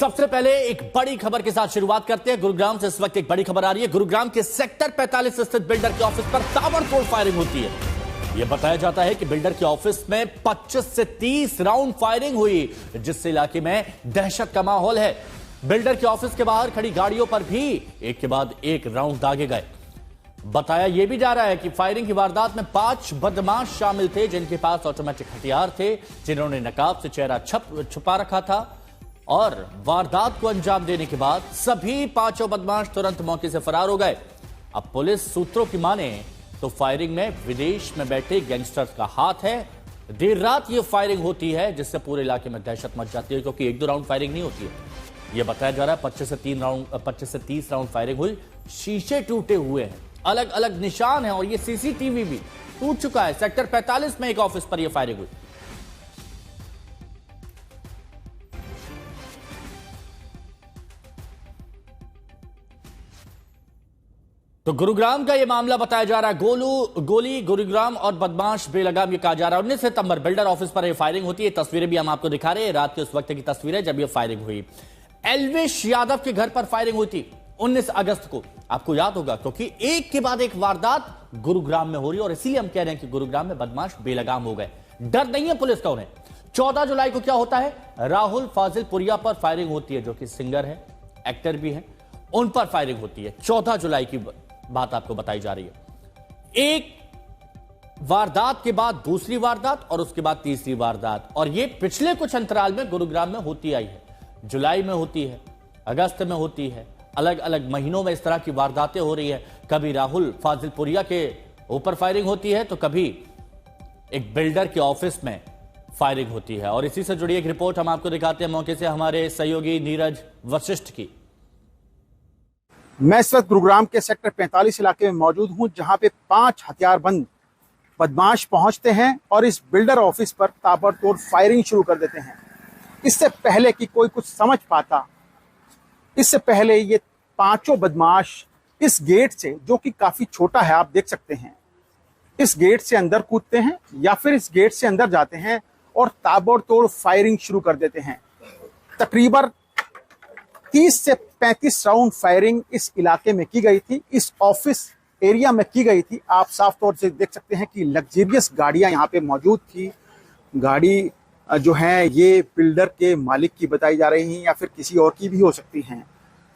सबसे पहले एक बड़ी खबर के साथ शुरुआत करते हैं। गुरुग्राम से इस वक्त एक बड़ी खबर आ रही है। गुरुग्राम के सेक्टर 45 स्थित बिल्डर के ऑफिस पर ताबड़तोड़ फायरिंग होती है। यह बताया जाता है कि बिल्डर के ऑफिस में 25 से 30 राउंड फायरिंग हुई, जिससे इलाके में दहशत का माहौल है। बिल्डर के ऑफिस के बाहर खड़ी गाड़ियों पर भी एक के बाद एक राउंड दागे गए। बताया यह भी जा रहा है कि फायरिंग की वारदात में 5 बदमाश शामिल थे, जिनके पास ऑटोमेटिक हथियार थे, जिन्होंने नकाब से चेहरा छुपा रखा था। और वारदात को अंजाम देने के बाद सभी 5 बदमाश तुरंत मौके से फरार हो गए। अब पुलिस सूत्रों की माने तो फायरिंग में विदेश में बैठे गैंगस्टर्स का हाथ है। देर रात यह फायरिंग होती है, जिससे पूरे इलाके में दहशत मच जाती है, क्योंकि 1-2 राउंड फायरिंग नहीं होती है। यह बताया जा रहा है 25 से 30 राउंड फायरिंग हुई। शीशे टूटे हुए हैं, अलग अलग निशान है, और यह सीसीटीवी भी टूट चुका है। सेक्टर 45 में एक ऑफिस पर यह फायरिंग हुई। तो गुरुग्राम का यह मामला बताया जा रहा है। गोली गुरुग्राम और बदमाश बेलगाम, यह कहा जा रहा है। 19 सितंबर बिल्डर ऑफिस पर यह फायरिंग होती है। तस्वीरें भी हम आपको दिखा रहे हैं, रात के उस वक्त की तस्वीरें जब यह फायरिंग हुई। एल्विश यादव के घर पर फायरिंग हुई थी 19 अगस्त को, आपको याद होगा, क्योंकि एक के बाद एक वारदात गुरुग्राम में हो रही है। और इसीलिए हम कह रहे हैं कि गुरुग्राम में बदमाश बेलगाम हो गए। डर नहीं है पुलिस का उन्हें। 14 जुलाई को क्या होता है, राहुल फाजिल पुरिया पर फायरिंग होती है, जो कि सिंगर है, एक्टर भी है। उन पर फायरिंग होती है। 14 जुलाई की बात आपको बताई जा रही है। एक वारदात के बाद दूसरी वारदात, और उसके बाद तीसरी वारदात, और यह पिछले कुछ अंतराल में गुरुग्राम में होती आई है। जुलाई में होती है, अगस्त में होती है, अलग अलग महीनों में इस तरह की वारदातें हो रही है। कभी राहुल फाजिलपुरिया के ऊपर फायरिंग होती है, तो कभी एक बिल्डर के ऑफिस में फायरिंग होती है। और इसी से जुड़ी एक रिपोर्ट हम आपको दिखाते हैं मौके से हमारे सहयोगी नीरज वशिष्ठ की। मैं इस वक्त गुरुग्राम के सेक्टर 45 इलाके में मौजूद हूं, जहां पे 5 हथियारबंद बदमाश पहुंचते हैं और इस बिल्डर ऑफिस पर ताबड़तोड़ फायरिंग शुरू कर देते हैं। इससे पहले कि कोई कुछ समझ पाता, इससे पहले ये 5 बदमाश इस गेट से, जो कि काफी छोटा है, आप देख सकते हैं, इस गेट से अंदर कूदते हैं या फिर इस गेट से अंदर जाते हैं और ताबड़तोड़ फायरिंग शुरू कर देते हैं। तकरीबन 30 से 35 राउंड फायरिंग इस इलाके में की गई थी, इस ऑफिस एरिया में की गई थी। आप साफ तौर से देख सकते हैं कि लग्जरियस गाड़ियां यहाँ पे मौजूद थी। गाड़ी जो है ये बिल्डर के मालिक की बताई जा रही हैं या फिर किसी और की भी हो सकती हैं।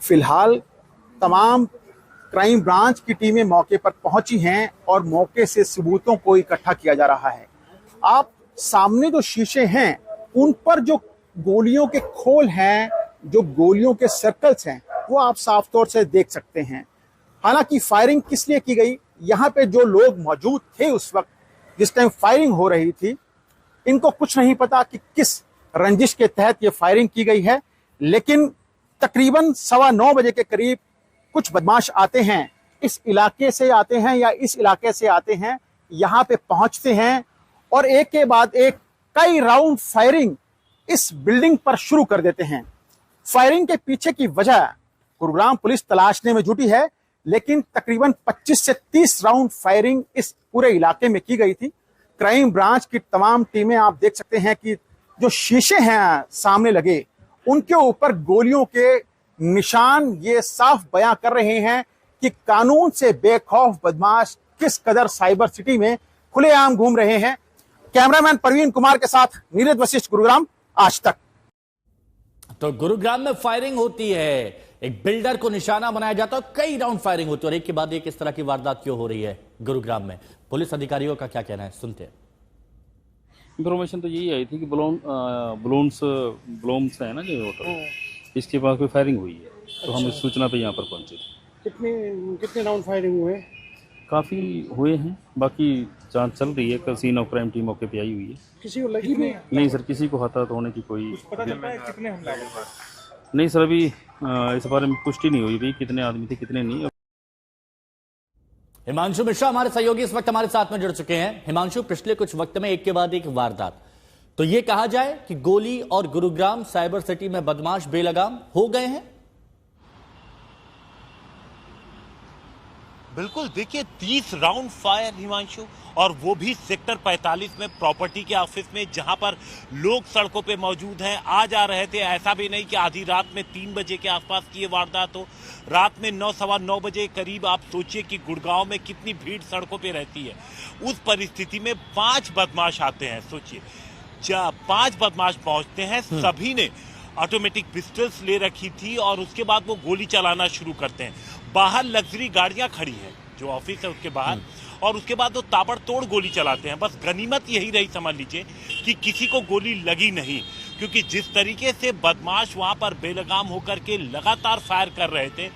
फिलहाल तमाम क्राइम ब्रांच की टीमें मौके पर पहुंची हैं और मौके से सबूतों को इकट्ठा किया जा रहा है। आप सामने जो शीशे हैं उन पर जो गोलियों के खोल हैं, जो गोलियों के सर्कल्स हैं, वो आप साफ तौर से देख सकते हैं। हालांकि फायरिंग किस लिए की गई, यहाँ पे जो लोग मौजूद थे उस वक्त जिस टाइम फायरिंग हो रही थी, इनको कुछ नहीं पता कि किस रंजिश के तहत ये फायरिंग की गई है। लेकिन तकरीबन 9:15 बजे के करीब कुछ बदमाश आते हैं, इस इलाके से आते हैं या इस इलाके से आते हैं, यहाँ पे पहुंचते हैं और एक के बाद एक कई राउंड फायरिंग इस बिल्डिंग पर शुरू कर देते हैं। फायरिंग के पीछे की वजह गुरुग्राम पुलिस तलाशने में जुटी है, लेकिन तकरीबन 25 से 30 राउंड फायरिंग इस पूरे इलाके में की गई थी। क्राइम ब्रांच की तमाम टीमें, आप देख सकते हैं कि जो शीशे हैं सामने लगे, उनके ऊपर गोलियों के निशान ये साफ बयां कर रहे हैं कि कानून से बेखौफ बदमाश किस कदर साइबर सिटी में खुलेआम घूम रहे हैं। कैमरामैन परवीन कुमार के साथ नीरज वशिष्ठ, गुरुग्राम, आज तक। तो गुरुग्राम में फायरिंग होती है, एक बिल्डर को निशाना बनाया जाता है, कई राउंड फायरिंग होती है, और एक के बाद एक इस तरह की वारदात क्यों हो रही है गुरुग्राम में, पुलिस अधिकारियों का क्या कहना है, सुनते हैं। इंफॉर्मेशन तो यही आई थी कि ब्लोम्स है ना जो होटल, इसके पास कोई फायरिंग हुई है। तो हम इस सूचना पे यहाँ पर पहुंचे थे। कितने राउंड फायरिंग हुए? काफ़ी हुए हैं, बाकी जांच चल रही है। सीन ऑफ क्राइम टीम मौके पे आई हुई है। किसी को लगी नहीं? नहीं सर, किसी को हताहत होने की कोई पता चलता है कितने हमला नहीं सर, अभी इस बारे में पुष्टि नहीं हुई भाई कितने आदमी थे कितने नहीं। हिमांशु मिश्रा हमारे सहयोगी इस वक्त हमारे साथ में जुड़ चुके हैं। हिमांशु, पिछले कुछ वक्त में एक के बाद एक वारदात, तो यह कहा जाए कि गोली और गुरुग्राम साइबर सिटी में बदमाश बेलगाम हो गए हैं। बिल्कुल, देखिए 30 राउंड फायर हिमांशु, और वो भी सेक्टर 45 में प्रॉपर्टी के ऑफिस में, जहां पर लोग सड़कों पे मौजूद हैं, आ जा रहे थे। ऐसा भी नहीं कि आधी रात में 3 बजे के आसपास की ये वारदात हो। रात में 9 सवा 9 बजे करीब आप सोचिए कि गुड़गांव में कितनी भीड़ सड़कों पे रहती है। उस परिस्थिति में 5 बदमाश आते हैं, सोचिए 5 बदमाश पहुंचते हैं। सभी ने ऑटोमेटिक पिस्टल्स ले रखी थी और उसके बाद वो गोली चलाना शुरू करते हैं। बाहर लग्जरी गाड़ियां खड़ी हैं, जो ऑफिस है उसके बाहर, और उसके बाद वो ताबड़तोड़ गोली चलाते हैं। बस गनीमत यही रही, समझ लीजिए, कि किसी को गोली लगी नहीं, क्योंकि जिस तरीके से बदमाश वहां पर बेलगाम होकर के लगातार फायर कर रहे थे,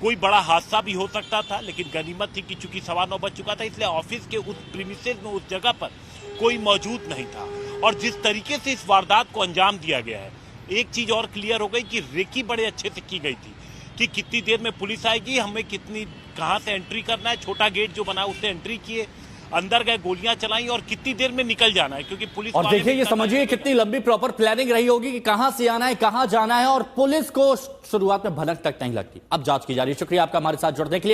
कोई बड़ा हादसा भी हो सकता था। लेकिन गनीमत थी कि चूंकि 9:15 बज चुका था, इसलिए ऑफिस के उस प्रीमिसेस में, उस जगह पर कोई मौजूद नहीं था। और जिस तरीके से इस वारदात को अंजाम दिया गया है, एक चीज और क्लियर हो गई कि रेकी बड़े अच्छे से की गई थी कि कितनी देर में पुलिस आएगी, हमें कहां से एंट्री करना है। छोटा गेट जो बना उससे एंट्री किए, अंदर गए, गोलियां चलाई, और कितनी देर में निकल जाना है, क्योंकि पुलिस। और देखिए, ये समझिए कितनी लंबी प्रॉपर प्लानिंग रही होगी कि कहां से आना है, कहां जाना है, और पुलिस को शुरुआत में भनक तक नहीं लगती। अब जांच की जा रही है। शुक्रिया आपका हमारे साथ जुड़ने के लिए।